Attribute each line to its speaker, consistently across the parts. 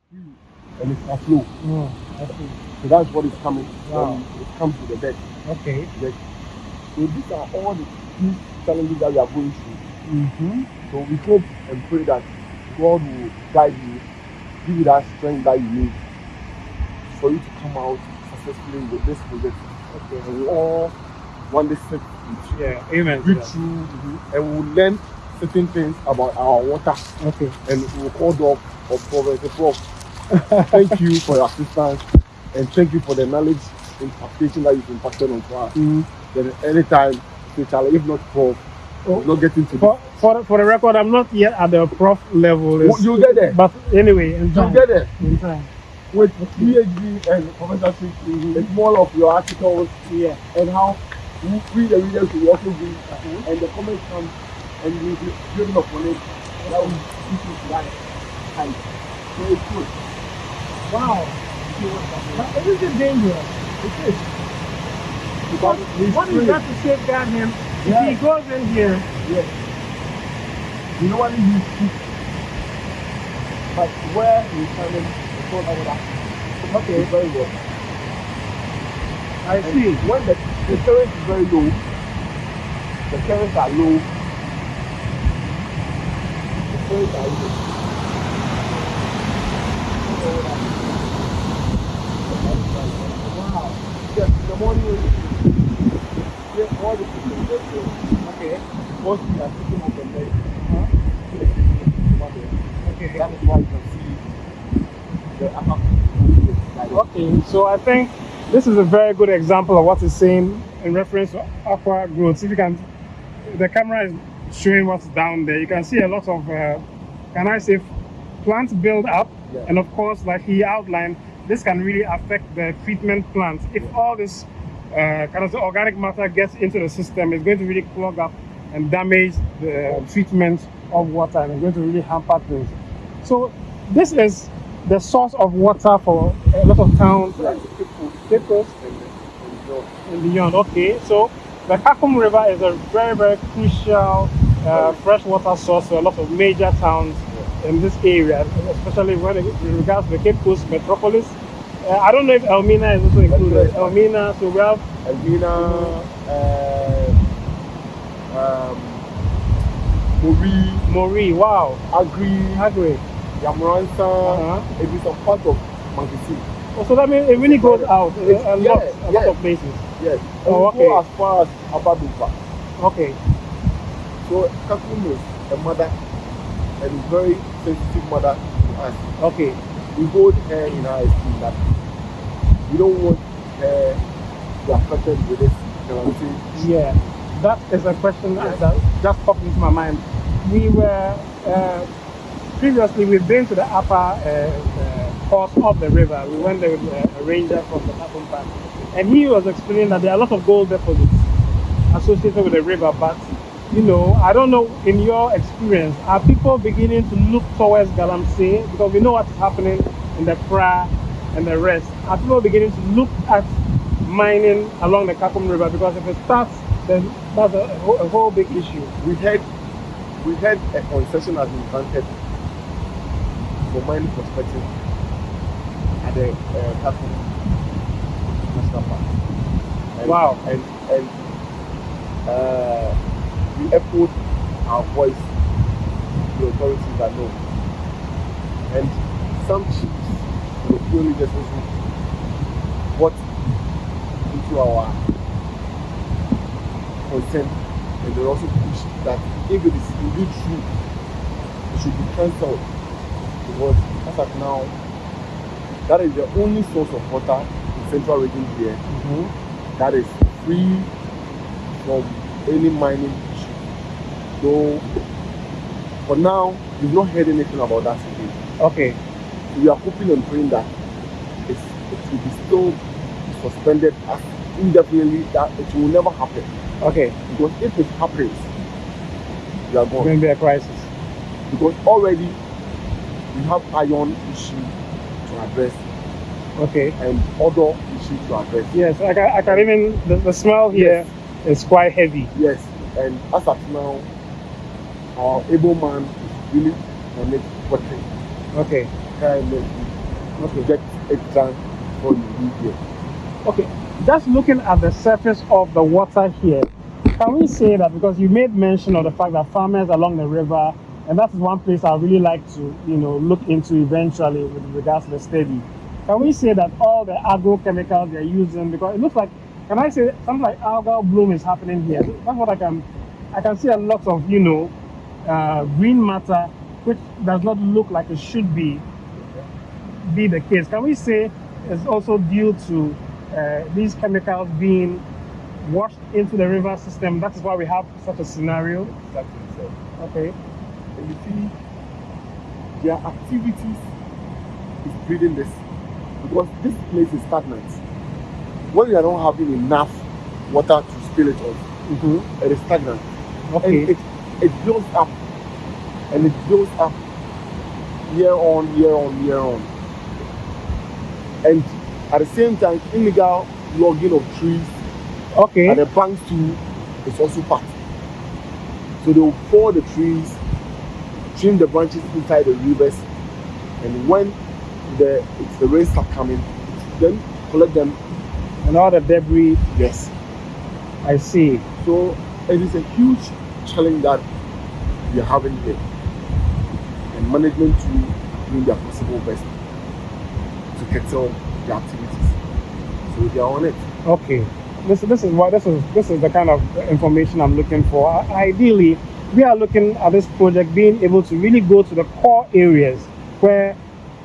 Speaker 1: free and it's a flow.
Speaker 2: Oh, I see.
Speaker 1: So that's what is coming
Speaker 2: Wow.
Speaker 1: when it comes to the deck.
Speaker 2: Okay.
Speaker 1: So these are all these challenges that we are going through.
Speaker 2: Mm-hmm.
Speaker 1: So we hope and pray that God will guide you, give you that strength that you need for you to come out successfully with this project.
Speaker 2: Okay.
Speaker 1: And we all want this set with
Speaker 2: Yeah. Amen.
Speaker 1: read through and we'll learn certain things about our water.
Speaker 2: Okay.
Speaker 1: And we'll call up or Professor Prof. Thank you for your assistance and thank you for the knowledge impartation that you've imparted on us. Then anytime, say Charlie, if not Prof, we'll not get into
Speaker 2: for the record, I'm not yet at the prof level.
Speaker 1: You'll get there.
Speaker 2: But anyway,
Speaker 1: you'll get there.
Speaker 2: In time.
Speaker 1: With PhD and professorship, it's more of your articles, and how we the readers will also be, and the comments come, and we build up on it. That will keep it right. So it's good.
Speaker 2: Wow. But it is dangerous.
Speaker 1: It is.
Speaker 2: Because what is that to safeguard him? If he goes in here,
Speaker 1: you know what he used, but where he's coming, it's not over that. Okay, very well.
Speaker 2: I see.
Speaker 1: When the current is very low, the currents are low. The currents are low. Wow. Yes, in the morning, yes, all the people. Okay. Most people are picking up and then. Okay. That is why you can see the upper.
Speaker 2: Okay, so I think this is a very good example of what he's saying in reference to aqua growth. If you can, the camera is showing what's down there. You can see a lot of, can I say, plants build up, and of course, like he outlined, this can really affect the treatment plants. If all this kind of organic matter gets into the system, it's going to really clog up and damage the treatment of water, and it's going to really hamper things. So this is the source of water for a lot of towns, Cape Coast and beyond. Okay, so the Kakum River is a very, very crucial freshwater source for a lot of major towns in this area, especially when it regards to the Cape Coast metropolis. I don't know if Elmina is also included. Elmina, so we have
Speaker 1: Elmina,
Speaker 2: Mori, wow.
Speaker 1: Agri, Yamuransa, it is a part of Mankisi.
Speaker 2: Oh, so that means it really goes out a lot of places.
Speaker 1: Yes.
Speaker 2: Oh, okay.
Speaker 1: Go as far as Abadupa.
Speaker 2: Okay.
Speaker 1: So Kakum is a mother and a very sensitive mother to us.
Speaker 2: Okay.
Speaker 1: We hold her in our esteem that we don't want her to be affected with this.
Speaker 2: Yeah, that is a question that just popped into my mind. We were previously we've been to the upper course of the river. We went there with a ranger from the Kakum Park, and he was explaining that there are a lot of gold deposits associated with the river. But you know, I don't know, in your experience, are people beginning to look towards Galamsey, because we know what's happening in the Pra and the rest? Are people beginning to look at mining along the Kakum River? Because if it starts, then that's a whole big issue.
Speaker 1: We had a concession has been granted for mining prospecting at the Kakum National Park.
Speaker 2: Wow.
Speaker 1: And we echoed our voice to the authorities that know. And some chiefs will purely just what into our consent, and they also push that if it is indeed true, it should be cancelled, because as of now, that is the only source of water in central region here that is free from any mining issue. So for now, we've not heard anything about that again.
Speaker 2: Okay.
Speaker 1: We are hoping and praying that it will be still suspended as indefinitely, that it will never happen.
Speaker 2: Okay.
Speaker 1: Because if it happens, we are gone.
Speaker 2: It's going to be a crisis.
Speaker 1: Because already we have iron issue to address.
Speaker 2: Okay.
Speaker 1: And other issue to address.
Speaker 2: Yes, I can even, the smell here is quite heavy.
Speaker 1: Yes, and as of now, our able man is really on it working.
Speaker 2: Okay. Okay.
Speaker 1: get it done before you leave here.
Speaker 2: Okay, just looking at the surface of the water here, can we say that, because you made mention of the fact that farmers along the river, and that is one place I really like to, look into eventually with regards to the study. Can we say that all the agrochemicals they're using, because it looks like, can I say something like algal bloom is happening here? That's what I can see a lot of, green matter, which does not look like it should be the case. Can we say it's also due to these chemicals being washed into the river system? That is why we have such a scenario.
Speaker 1: Exactly so.
Speaker 2: Okay.
Speaker 1: And you see, their activities is breeding this, because this place is stagnant. When you are not having enough water to spill it off, it is stagnant.
Speaker 2: Okay.
Speaker 1: And it builds up, and it builds up year on, year on, year on. And at the same time, illegal logging of trees
Speaker 2: Okay.
Speaker 1: at the banks too is also part. So they will pour the trees, trim the branches inside the rivers, and when the rains start coming, then collect them.
Speaker 2: And all the debris.
Speaker 1: Yes.
Speaker 2: I see.
Speaker 1: So it is a huge challenge that we are having here, and management to doing their possible best to curtail the activities. So they are on it.
Speaker 2: Okay. This is the kind of information I'm looking for. Ideally, we are looking at this project being able to really go to the core areas where,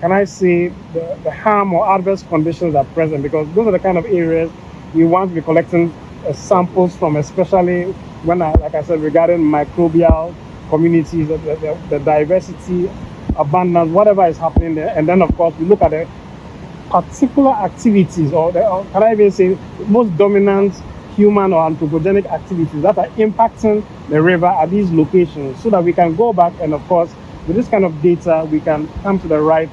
Speaker 2: can I say, the harm or adverse conditions are present, because those are the kind of areas you want to be collecting samples from, especially when, like I said, regarding microbial communities, the diversity, abundance, whatever is happening there. And then, of course, we look at the particular activities, or can I even say most dominant human or anthropogenic activities that are impacting the river at these locations, so that we can go back and, of course, with this kind of data, we can come to the right,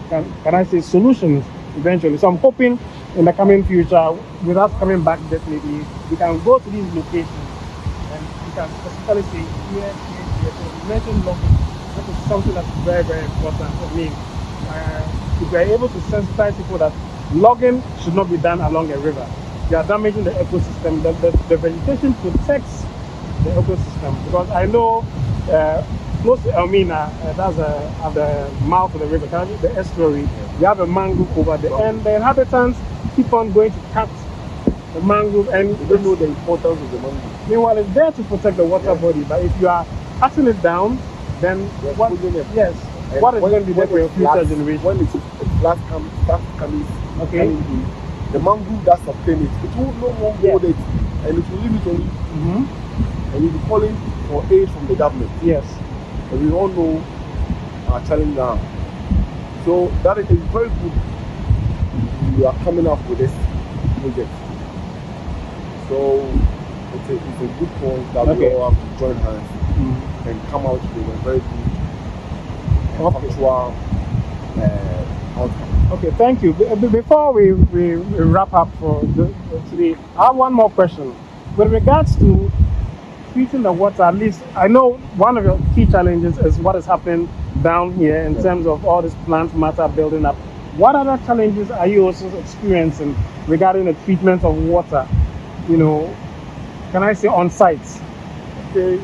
Speaker 2: can I say, solutions eventually. So I'm hoping in the coming future, with us coming back definitely, we can go to these locations and we can specifically say here. So you mentioned logging. That is something that's very, very important for me. If we are able to sensitize people that logging should not be done along a river, they are damaging the ecosystem. The vegetation protects the ecosystem, because I know close to Elmina, that's at the mouth of the river, the estuary, we have a mangrove over there, and the inhabitants keep on going to cut the mangrove, and
Speaker 1: They don't know the importance of the mangrove.
Speaker 2: meanwhile it's there to protect the water body. But if you are cutting it down, then what? Yes.
Speaker 1: And
Speaker 2: What is going to be there for your future
Speaker 1: floods,
Speaker 2: generation?
Speaker 1: when it starts coming
Speaker 2: Okay.
Speaker 1: in, the mangrove that sustain it will no longer hold it, and it will leave it only, and you'll be calling for aid from the government.
Speaker 2: Yes.
Speaker 1: And we all know our challenge now. So that is very good. We are coming up with this project. So it's a good point that we all have to join hands and come out with a very good factual outcome.
Speaker 2: Okay, thank you. Before we wrap up for today, I have one more question. With regards to treating the water, at least I know one of your key challenges is what is happening down here in terms of all this plant matter building up. What other challenges are you also experiencing regarding the treatment of water? Can I say on site?
Speaker 1: Okay,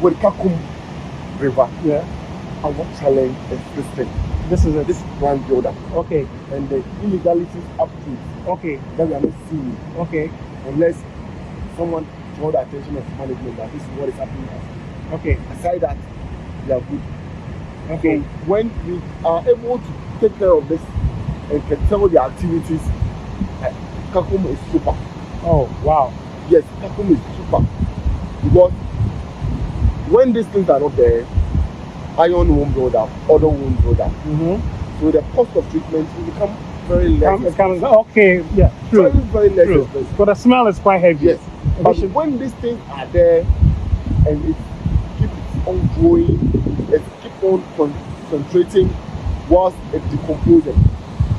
Speaker 1: with Kakum River, our challenge is this thing.
Speaker 2: This is it.
Speaker 1: This plant buildup.
Speaker 2: Okay.
Speaker 1: And the illegalities up to it.
Speaker 2: Okay.
Speaker 1: That we are not seeing.
Speaker 2: Okay.
Speaker 1: Unless someone draw the attention of management that this is what is happening.
Speaker 2: Okay.
Speaker 1: Aside that, we are good.
Speaker 2: Okay.
Speaker 1: So when we are able to take care of this and control the activities, Kakum is super.
Speaker 2: Oh, wow.
Speaker 1: Yes, Kakum is super. Because when these things are not there, iron won't build up, other won't build up. So the cost of treatment will become very less.
Speaker 2: Okay, yeah, true.
Speaker 1: Very less expensive.
Speaker 2: But the smell is quite heavy.
Speaker 1: Yes. But when these things are there and it keeps on growing, it keeps on concentrating whilst it decomposes,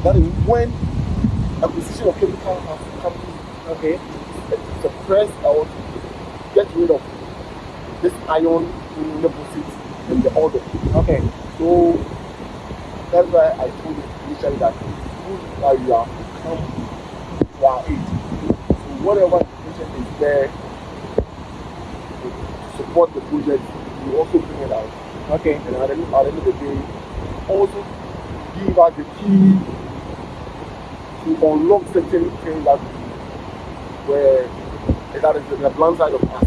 Speaker 1: that is when acquisition of chemicals has to come in.
Speaker 2: Okay.
Speaker 1: To suppress or to get rid of this iron deposit in the odor.
Speaker 2: Okay.
Speaker 1: So That's why I told you initially that you have to come to our aid. So whatever information is there to support the project, we also bring it out.
Speaker 2: Okay.
Speaker 1: And at the end of the day, also give us the key to unlock certain things that is the blind side of us.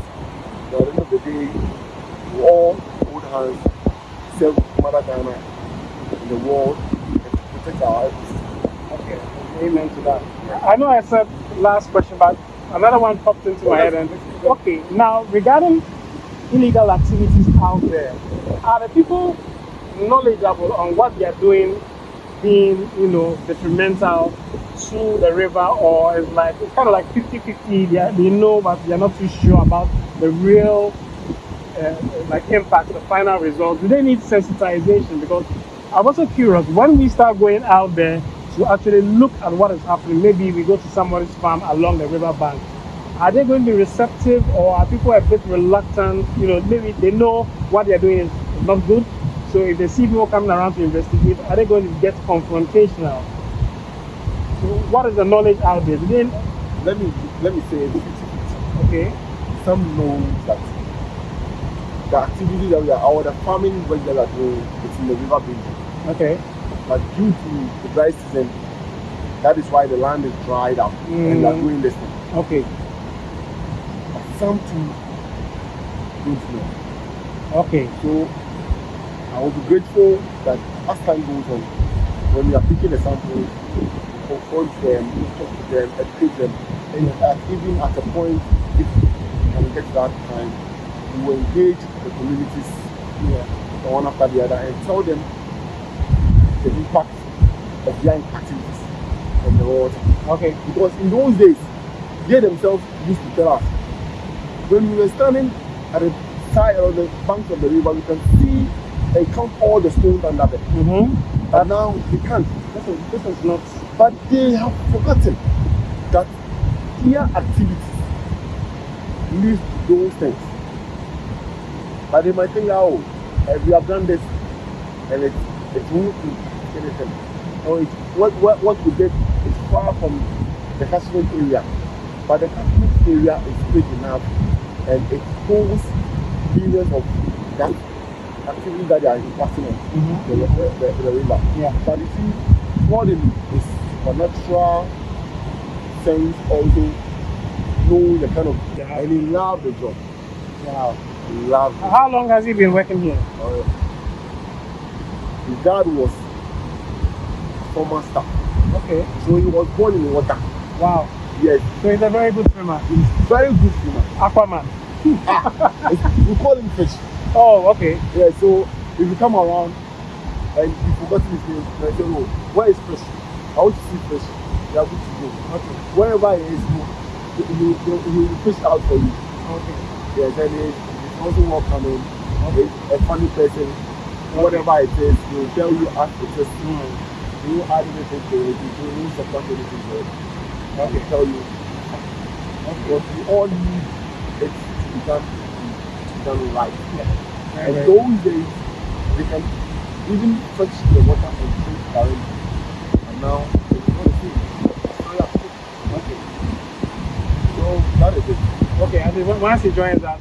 Speaker 1: So at the end of the day, we all hold hands, serve Mother Ghana in the world, and protect our ecosystem.
Speaker 2: Okay. Amen to that. I know I said last question, but another one popped into my head. And okay, now regarding illegal activities out there, are the people knowledgeable on what they are doing being, detrimental to the river, or it's kind of like 50-50? They know, but they're not too sure about the real impact, the final result. Do they need sensitization? Because I'm also curious, when we start going out there to actually look at what is happening, maybe we go to somebody's farm along the river bank, are they going to be receptive, or are people a bit reluctant? Maybe they know what they're doing is not good, so if they see people coming around to investigate, are they going to get confrontational? So what is the knowledge out there?
Speaker 1: Let me say 50-50.
Speaker 2: Okay.
Speaker 1: Some know that the activity that we are, or the farming work that we are doing, it's in the river basin.
Speaker 2: Okay.
Speaker 1: But due to the dry season, that is why the land is dried up and we are doing this thing.
Speaker 2: Okay.
Speaker 1: But some too don't know.
Speaker 2: Okay.
Speaker 1: So I will be grateful that as time goes on, when we are picking the samples, confront them, talk to them, educate them, and even at a point, if we can get to that time, we will engage the communities one after the other and tell them the impact of their activities on the water.
Speaker 2: Okay.
Speaker 1: Because in those days, they themselves used to tell us, when we were standing at the side of the banks of the river, we can see and count all the stones under them.
Speaker 2: Mm-hmm.
Speaker 1: But now we can't.
Speaker 2: This is not.
Speaker 1: But they have forgotten that their activities lead to those things. But they might think, oh, we have done this and it won't do anything. Or what we did is far from the catchment area. But the catchment area is big enough and it holds millions of that activity that they are impacting on the river.
Speaker 2: Yeah.
Speaker 1: But you see, what it is a natural sense also know the kind of and he loved the job.
Speaker 2: Wow.
Speaker 1: He loved it.
Speaker 2: How long has he been working here?
Speaker 1: His dad was former staff.
Speaker 2: Okay.
Speaker 1: So he was born in the water.
Speaker 2: Wow.
Speaker 1: Yes.
Speaker 2: So he's a very good swimmer.
Speaker 1: He's very good swimmer.
Speaker 2: Aquaman.
Speaker 1: We call him fish.
Speaker 2: Oh, okay.
Speaker 1: Yeah, so if you come around and you forgot his name, I say, oh, where is fish? I want to see fish. You are good to go. Okay. Wherever he is, he will fish out for you.
Speaker 2: Okay.
Speaker 1: Yes, and he's also welcoming. Okay. He's a funny person. Whatever it is, he will tell you as it is. He will add anything to it. He will support anything to it. He will tell you. Because we all need it to be done right. Yeah. And those days, they can even fetch the water and drink directly. And now, it's not the same. Okay. So, that is it.
Speaker 2: Okay, and once he joins us,